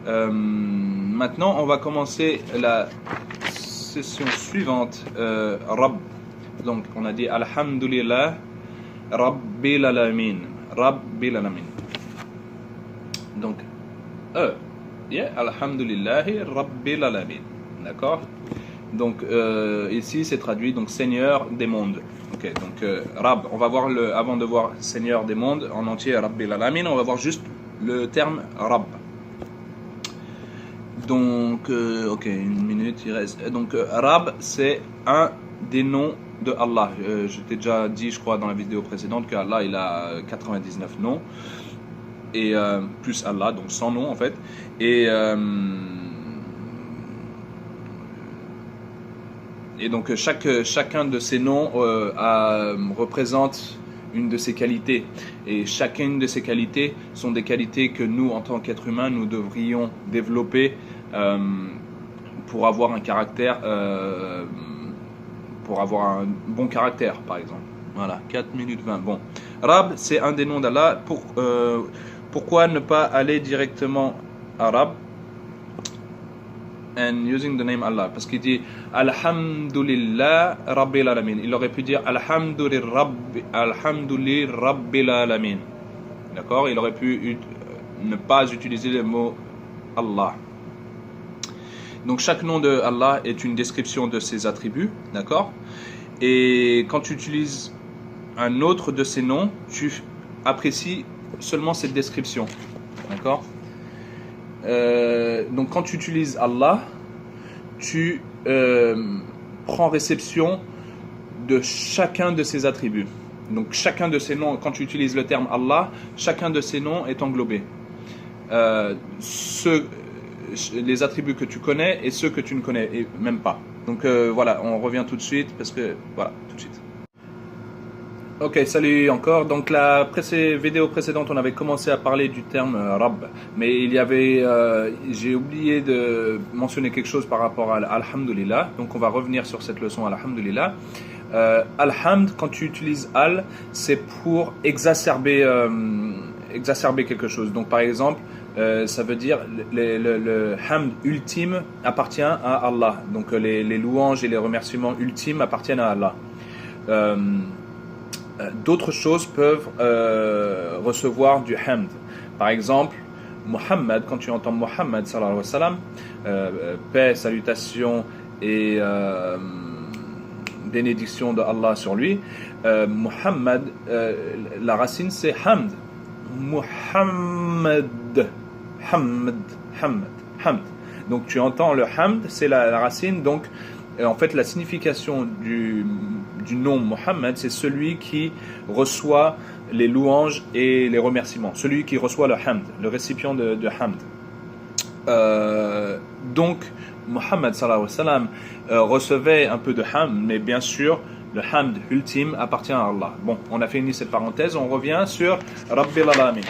Maintenant, on va commencer la session suivante. Rabb. Donc, on a dit Alhamdulillah Rabbil Alamin. Rabbil Alamin. Donc, Alhamdulillah Rabbil Alamin. D'accord? Donc, ici, c'est traduit donc Seigneur des mondes. Ok, donc Rab, on va voir avant de voir Seigneur des mondes en entier, Rabbil Alamin, on va voir juste le terme Rab. Donc, ok, une minute, il reste. Donc, Rab, c'est un des noms de Allah. Je t'ai déjà dit, je crois, dans la vidéo précédente, que Allah, il a 99 noms. Et plus Allah, donc 100 noms en fait. Et donc chacun de ces noms représente une de ses qualités. Et chacune de ces qualités sont des qualités que nous, en tant qu'êtres humains, nous devrions développer pour avoir un caractère, pour avoir un bon caractère, par exemple. Voilà, 4 minutes 20. Bon, Rab, c'est un des noms d'Allah. Pourquoi ne pas aller directement à Rab and using the name Allah? Parce qu'il dit Alhamdulillah Rabbil Alamin. Il aurait pu dire Alhamdulillah Rabbil Alamin. D'accord? Il aurait pu ne pas utiliser le mot Allah. Donc chaque nom de Allah est une description de ses attributs. D'accord? Et quand tu utilises un autre de ces noms, tu apprécies seulement cette description. D'accord? Donc quand tu utilises Allah, tu prends réception de chacun de ses attributs. Donc chacun de ces noms, quand tu utilises le terme Allah, chacun de ces noms est englobé. Les attributs que tu connais et ceux que tu ne connais et même pas. Donc voilà, on revient tout de suite parce que voilà, tout de suite. Ok, salut encore. Donc la vidéo précédente, on avait commencé à parler du terme Rabb, mais j'ai oublié de mentionner quelque chose par rapport à Alhamdulillah. Donc on va revenir sur cette leçon Alhamdulillah. Alhamd, quand tu utilises Al, c'est pour exacerber quelque chose. Donc par exemple, ça veut dire le hamd ultime appartient à Allah. Donc les louanges et les remerciements ultimes appartiennent à Allah. D'autres choses peuvent recevoir du hamd. Par exemple, Muhammad, quand tu entends Muhammad sallallahu alayhi wa sallam, paix, salutations et bénédiction de Allah sur lui, Muhammad, la racine c'est hamd. Muhammad, hamd. Donc tu entends le hamd, c'est la racine. Donc en fait la signification du nom Muhammad, c'est celui qui reçoit les louanges et les remerciements, celui qui reçoit le hamd, le récipient de hamd. Donc Muhammad sallallahu alayhi wa sallam recevait un peu de hamd, mais bien sûr le hamd ultime appartient à Allah. Bon, on a fini cette parenthèse, on revient sur Rabbil Alamin.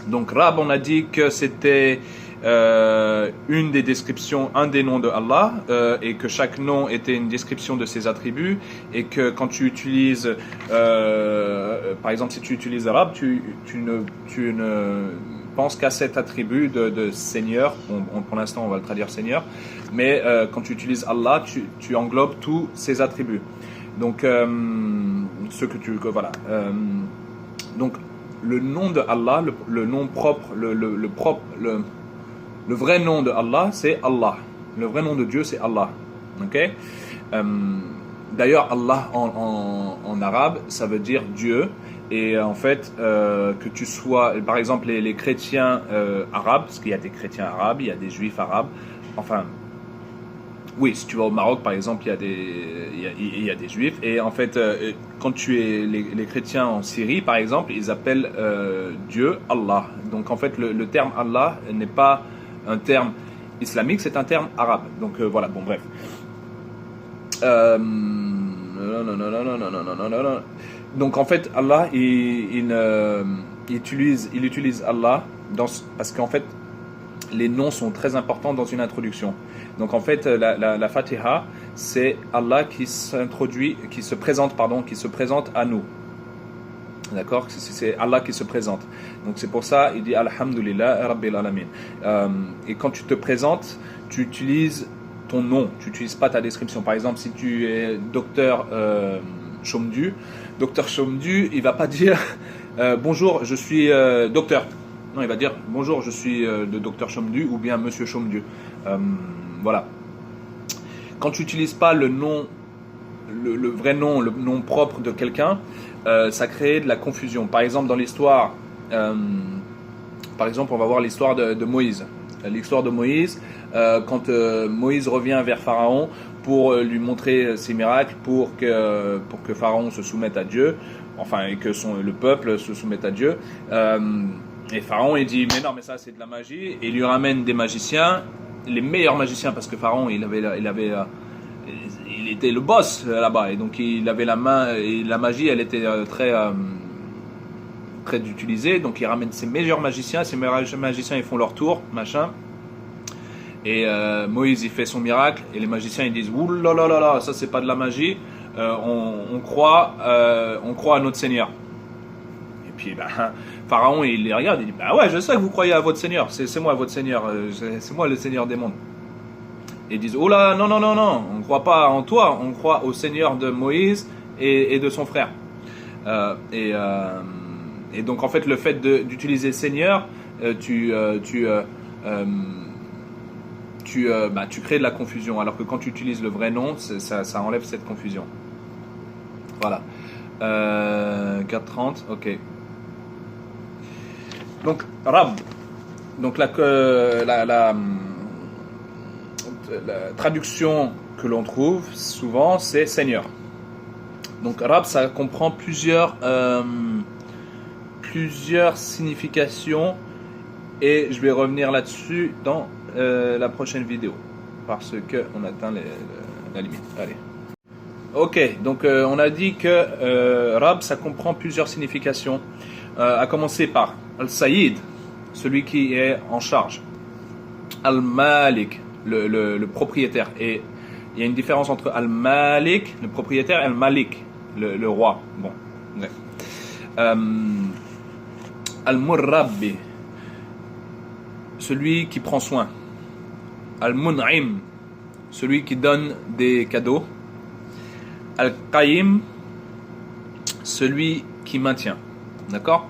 Donc Rab, on a dit que c'était une des descriptions, un des noms de Allah, et que chaque nom était une description de ses attributs, et que quand tu utilises, par exemple, si tu utilises Rab, tu ne penses qu'à cet attribut de Seigneur. Pour l'instant, on va le traduire Seigneur, mais quand tu utilises Allah, tu englobes tous ses attributs. Donc, voilà. Donc, le nom de Allah, le nom propre, le vrai nom de Allah, c'est Allah. Le vrai nom de Dieu, c'est Allah. Ok? D'ailleurs, Allah en arabe, ça veut dire Dieu. Et en fait, que tu sois, par exemple, les chrétiens arabes, parce qu'il y a des chrétiens arabes, il y a des juifs arabes. Enfin, oui, si tu vas au Maroc, par exemple, il y a des juifs. Et en fait, quand tu es les chrétiens en Syrie, par exemple, ils appellent Dieu Allah. Donc en fait, le terme Allah n'est pas un terme islamique, c'est un terme arabe. Donc voilà, bon bref. Donc en fait, Allah, il utilise Allah parce qu'en fait, les noms sont très importants dans une introduction. Donc en fait, la Fatiha, c'est Allah qui se présente à nous. D'accord? C'est Allah qui se présente. Donc c'est pour ça, il dit Alhamdulillah Rabbil Alamin. Et quand tu te présentes, tu utilises ton nom, tu n'utilises pas ta description. Par exemple, si tu es docteur Chomdu, il va pas dire bonjour, je suis docteur. Non, il va dire bonjour, je suis le docteur Chomdu ou bien monsieur Chomdu. Voilà. Quand tu n'utilises pas le nom, le vrai nom, le nom propre de quelqu'un, ça crée de la confusion. Par exemple, dans l'histoire, par exemple, on va voir l'histoire de Moïse. L'histoire de Moïse, quand Moïse revient vers Pharaon pour lui montrer ses miracles, pour que Pharaon se soumette à Dieu, enfin, et que le peuple se soumette à Dieu. Et Pharaon, il dit, mais non, mais ça, c'est de la magie. Et il lui ramène des magiciens, les meilleurs magiciens, parce que Pharaon, il était le boss là-bas. Et donc, il avait la main, et la magie, elle était très utilisée. Donc, il ramène ses meilleurs magiciens. Ces meilleurs magiciens, ils font leur tour, machin. Et Moïse, il fait son miracle. Et les magiciens, ils disent, ouh là là là là, ça, c'est pas de la magie. On croit à notre Seigneur. Et puis, Pharaon, il les regarde, il dit, bah ouais, je sais que vous croyez à votre Seigneur, c'est moi votre Seigneur, c'est moi le Seigneur des mondes. Et ils disent, oh là, non, non, non, non, on ne croit pas en toi, on croit au Seigneur de Moïse et de son frère. Et donc, en fait, le fait d'utiliser Seigneur, tu crées de la confusion, alors que quand tu utilises le vrai nom, ça enlève cette confusion. Voilà. 4.30, ok. Donc, Rab. Donc, la traduction que l'on trouve souvent, c'est Seigneur. Donc, Rab, ça comprend plusieurs significations et je vais revenir là-dessus dans la prochaine vidéo parce qu'on atteint la limite. Allez. Ok, donc on a dit que Rab, ça comprend plusieurs significations. À commencer par Al-Sayyid, celui qui est en charge. Al-Malik, le propriétaire. Et il y a une différence entre Al-Malik, le propriétaire, et Al-Malik, le roi. Bon, bref. Al-Murrabbi, celui qui prend soin. Al-Mun'im, celui qui donne des cadeaux. Al-Qayyim, celui qui maintient. D'accord?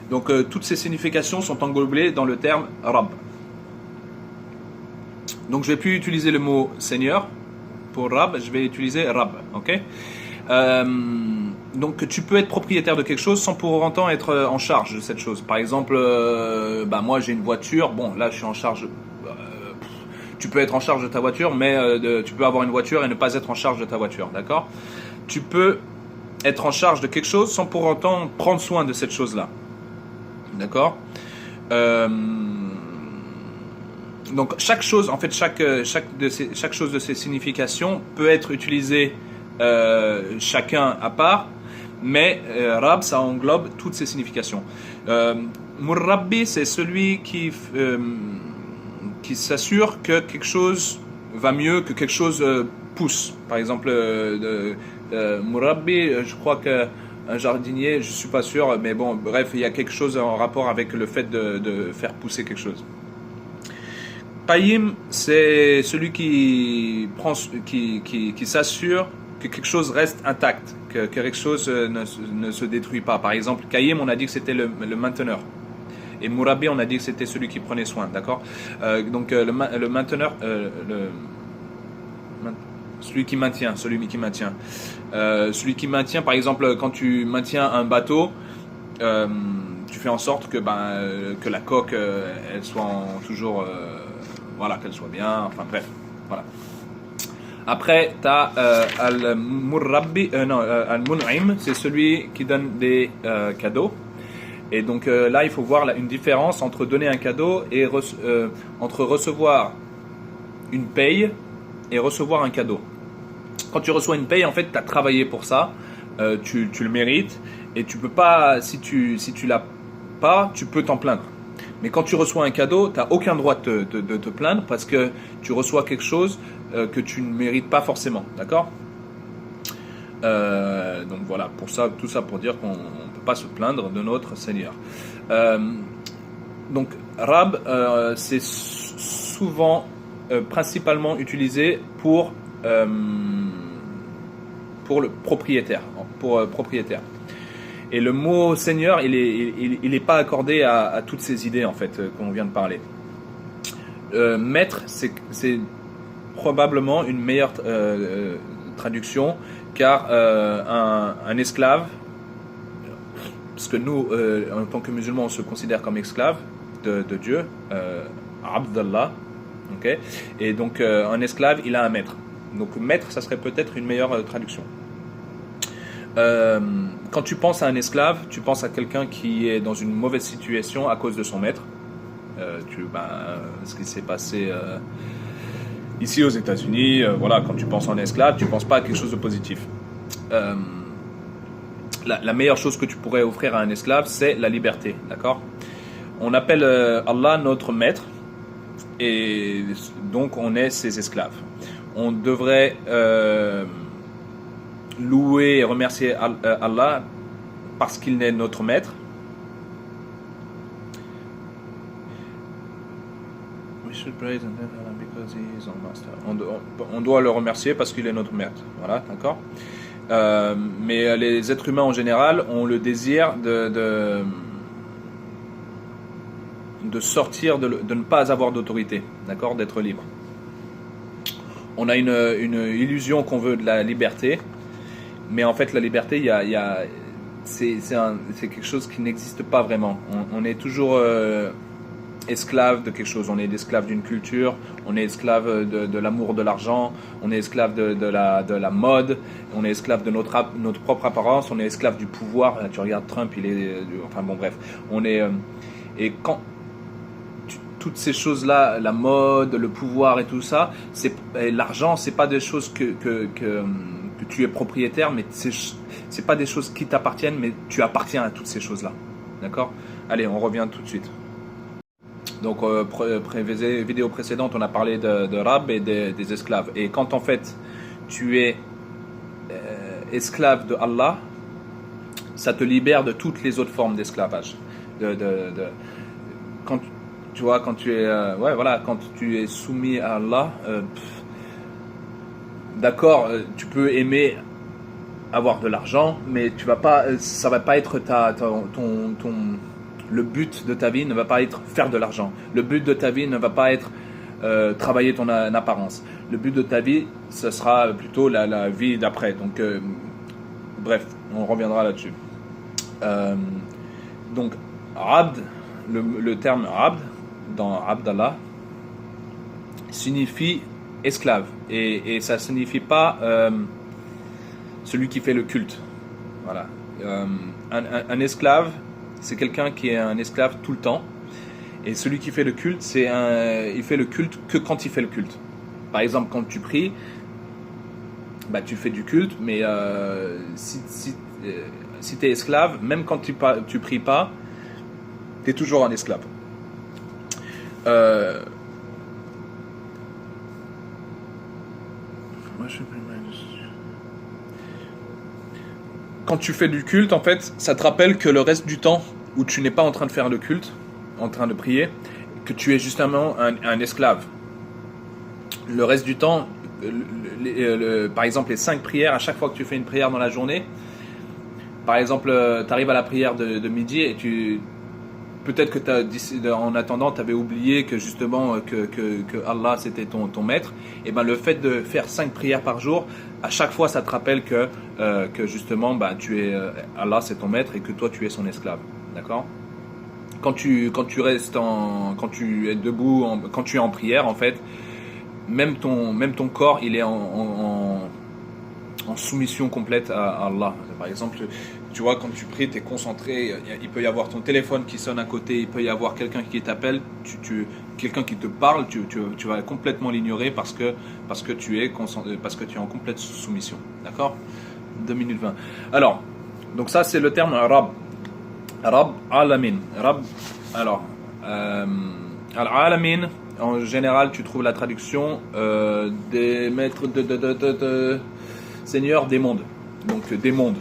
Donc toutes ces significations sont englobées dans le terme Rab. Donc je vais plus utiliser le mot Seigneur pour Rab, je vais utiliser Rab. Ok? Donc tu peux être propriétaire de quelque chose sans pour autant être en charge de cette chose. Par exemple, moi j'ai une voiture. Bon, là je suis en charge. Tu peux être en charge de ta voiture, mais tu peux avoir une voiture et ne pas être en charge de ta voiture. D'accord? Tu peux être en charge de quelque chose sans pour autant prendre soin de cette chose-là. D'accord? Donc chaque chose, en fait, chaque chose de ces significations peut être utilisée chacun à part, mais Rab, ça englobe toutes ces significations. Murrabbi, c'est celui qui s'assure que quelque chose va mieux, que quelque chose pousse. Par exemple, Murrabbi, je crois qu'un jardinier, je suis pas sûr, mais bon, bref, il y a quelque chose en rapport avec le fait de faire pousser quelque chose. Qayyim, c'est celui qui s'assure que quelque chose reste intact, que quelque chose ne se détruit pas. Par exemple, Qayyim, on a dit que c'était le mainteneur. Et Murabbi, on a dit que c'était celui qui prenait soin, d'accord? Donc le mainteneur, celui qui maintient. Celui qui maintient, par exemple, quand tu maintiens un bateau, tu fais en sorte que la coque, elle soit toujours, qu'elle soit bien. Enfin bref, voilà. Après, tu as Al-Murrabbi, Al-Mun'im, c'est celui qui donne des cadeaux. Et donc là, il faut voir une différence entre donner un cadeau et entre recevoir une paye et recevoir un cadeau. Quand tu reçois une paye, en fait, tu as travaillé pour ça, tu le mérites, et tu peux pas, si tu l'as pas, tu peux t'en plaindre. Mais quand tu reçois un cadeau, tu n'as aucun droit de te plaindre parce que tu reçois quelque chose que tu ne mérites pas forcément, d'accord? Donc voilà, tout ça pour dire qu'on peut pas se plaindre de notre Seigneur. Donc Rab, c'est souvent principalement utilisé pour le propriétaire, propriétaire. Et le mot Seigneur, il est pas accordé à toutes ces idées en fait qu'on vient de parler. Maître, c'est probablement une meilleure traduction, car un esclave, parce que nous, en tant que musulmans, on se considère comme esclave de Dieu, Abdallah, okay. Et donc un esclave, il a un maître. Donc maître, ça serait peut-être une meilleure traduction. Quand tu penses à un esclave, tu penses à quelqu'un qui est dans une mauvaise situation à cause de son maître. Ce qui s'est passé ici aux États-Unis, voilà, quand tu penses en esclave, tu ne penses pas à quelque chose de positif. La meilleure chose que tu pourrais offrir à un esclave, c'est la liberté, d'accord? On appelle Allah notre maître, et donc on est ses esclaves. On devrait louer et remercier Allah parce qu'il est notre maître. On doit le remercier parce qu'il est notre maître. Voilà, d'accord. Mais les êtres humains en général ont le désir de sortir, de ne pas avoir d'autorité, d'accord, d'être libre. On a une illusion qu'on veut de la liberté, mais en fait la liberté, c'est quelque chose qui n'existe pas vraiment. On est toujours esclave de quelque chose. On est esclave d'une culture, on est esclave de l'amour de l'argent, on est esclave de la mode, on est esclave de notre propre apparence, on est esclave du pouvoir. Là, tu regardes Trump, enfin bon bref, on est et quand toutes ces choses-là, la mode, le pouvoir et tout ça, l'argent, c'est pas des choses que tu es propriétaire, mais c'est pas des choses qui t'appartiennent, mais tu appartiens à toutes ces choses-là. D'accord ? Allez, on revient tout de suite. Donc, vidéo précédente, on a parlé de Rab et des esclaves. Et quand en fait, tu es esclave de Allah, ça te libère de toutes les autres formes d'esclavage. Quand tu vois, quand tu es, quand tu es soumis à Allah, d'accord, tu peux aimer avoir de l'argent, mais ça va pas être le but de ta vie ne va pas être faire de l'argent. Le but de ta vie ne va pas être travailler ton apparence. Le but de ta vie, ce sera plutôt la vie d'après. Donc, bref, on reviendra là-dessus. Donc, Abd, le terme Abd, dans Abdallah, signifie esclave. Et ça ne signifie pas celui qui fait le culte. Voilà. Un esclave, c'est quelqu'un qui est un esclave tout le temps. Et celui qui fait le culte, il fait le culte que quand il fait le culte. Par exemple, quand tu pries, tu fais du culte, mais si tu es esclave, même quand tu pries pas, tu es toujours un esclave. Quand tu fais du culte, en fait, ça te rappelle que le reste du temps où tu n'es pas en train de faire le culte, en train de prier, que tu es justement un esclave. Le reste du temps, par exemple les 5 prières, à chaque fois que tu fais une prière dans la journée, par exemple, tu arrives à la prière de midi et peut-être que en attendant, tu avais oublié que justement que Allah c'était ton maître. Et ben le fait de faire 5 prières par jour, à chaque fois ça te rappelle que justement Allah c'est ton maître et que toi tu es son esclave. D'accord ? Quand tu es debout, quand tu es en prière, en fait, même ton corps, il est en soumission complète à Allah. Par exemple, tu vois, quand tu pries, tu es concentré, il peut y avoir ton téléphone qui sonne à côté, il peut y avoir quelqu'un qui t'appelle, quelqu'un qui te parle, tu vas complètement l'ignorer parce que tu es en complète soumission. D'accord ? 2 minutes 20. Alors, donc ça c'est le terme Rab. Rab Alamin. Rab, alors, Al-Alamin, en général, tu trouves la traduction des maîtres de Seigneur des mondes. Donc, des mondes.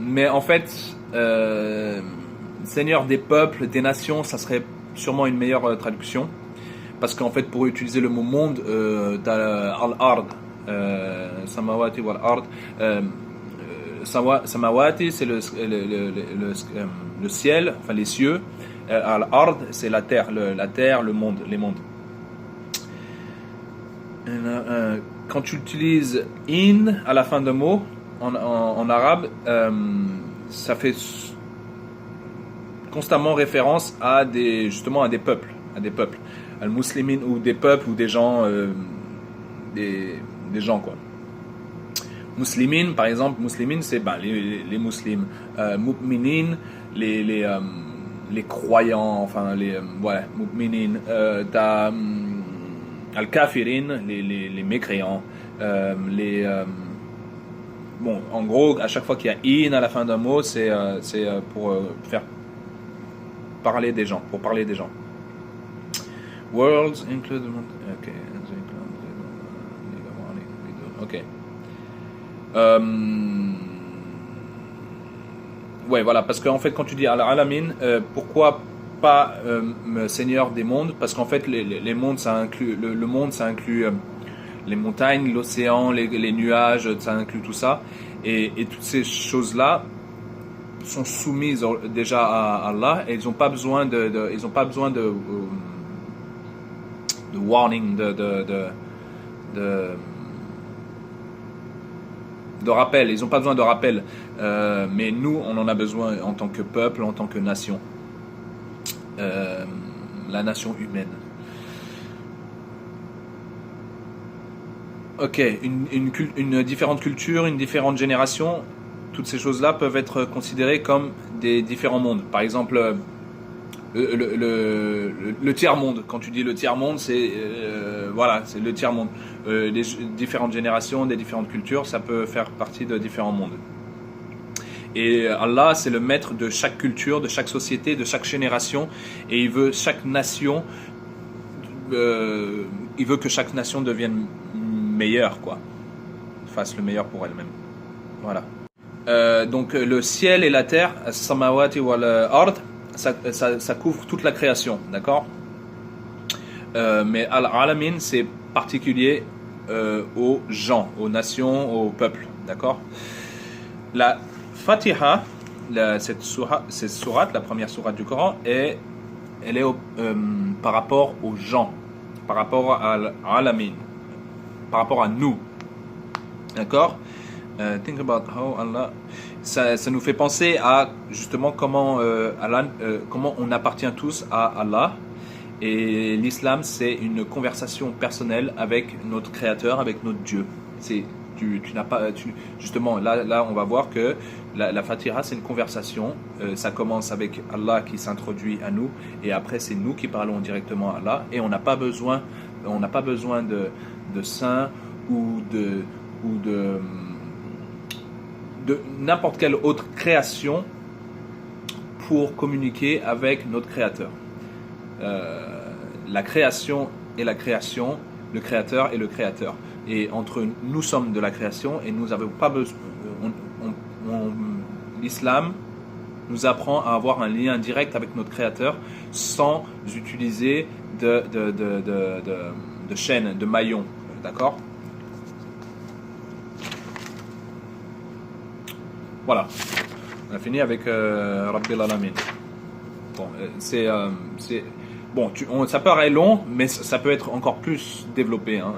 Mais en fait, Seigneur des peuples, des nations, ça serait sûrement une meilleure traduction. Parce qu'en fait, pour utiliser le mot monde, t'as al-ard, samawati wal-ard. Samawati, c'est le ciel, enfin les cieux. Al-ard, c'est la terre, le monde, les mondes. Quand tu utilises in à la fin d'un mot en arabe, ça fait constamment référence à des peuples, al-muslimin, ou des peuples ou des gens, des quoi. Muslimin, par exemple, muslimin, c'est les musulmans. Mu'minin, les croyants, enfin mu'minin. T'as al-kafirin, les mécréants. Bon, en gros, à chaque fois qu'il y a in à la fin d'un mot, c'est pour faire parler des gens, Worlds include ok. Ouais, voilà, parce qu'en fait, quand tu dis Al-Alamin, pourquoi pas Seigneur des mondes? Parce qu'en fait, les mondes, ça inclut le monde, ça inclut les montagnes, l'océan, les nuages, ça inclut tout ça, et toutes ces choses-là sont soumises déjà à Allah, et ils n'ont pas besoin de warning, de rappel. Ils n'ont pas besoin de rappel, mais nous, on en a besoin en tant que peuple, en tant que nation, la nation humaine. Ok, une différente culture, une différente génération, toutes ces choses-là peuvent être considérées comme des différents mondes. Par exemple, le tiers-monde. Quand tu dis le tiers-monde, c'est c'est le tiers-monde. Des différentes générations, des différentes cultures, ça peut faire partie de différents mondes. Et Allah, c'est le maître de chaque culture, de chaque société, de chaque génération, et il veut chaque nation, il veut que chaque nation devienne meilleure, quoi, fasse le meilleur pour elle-même. Voilà. Donc le ciel et la terre, samawati wal ard, ça couvre toute la création, d'accord? Mais al-alamin, c'est particulier aux gens, aux nations, aux peuples, d'accord? La Fatiha, cette sourate, la première sourate du Coran, elle est par rapport aux gens, par rapport à al-alamin, par rapport à nous, d'accord? Think about how Allah, ça nous fait penser à justement comment on appartient tous à Allah, et l'islam, c'est une conversation personnelle avec notre créateur, avec notre Dieu. Justement là on va voir que la Fatiha, c'est une conversation, ça commence avec Allah qui s'introduit à nous, et après c'est nous qui parlons directement à Allah, et on n'a pas besoin de saints ou de n'importe quelle autre création pour communiquer avec notre créateur. La création est la création, le créateur est le créateur. Et entre nous sommes de la création, et nous n'avons pas besoin. L'islam nous apprend à avoir un lien direct avec notre créateur sans utiliser de chaînes, de maillons. D'accord? Voilà. On a fini avec Rabbil Alamin. Bon, bon, ça paraît long, mais ça peut être encore plus développé. Hein.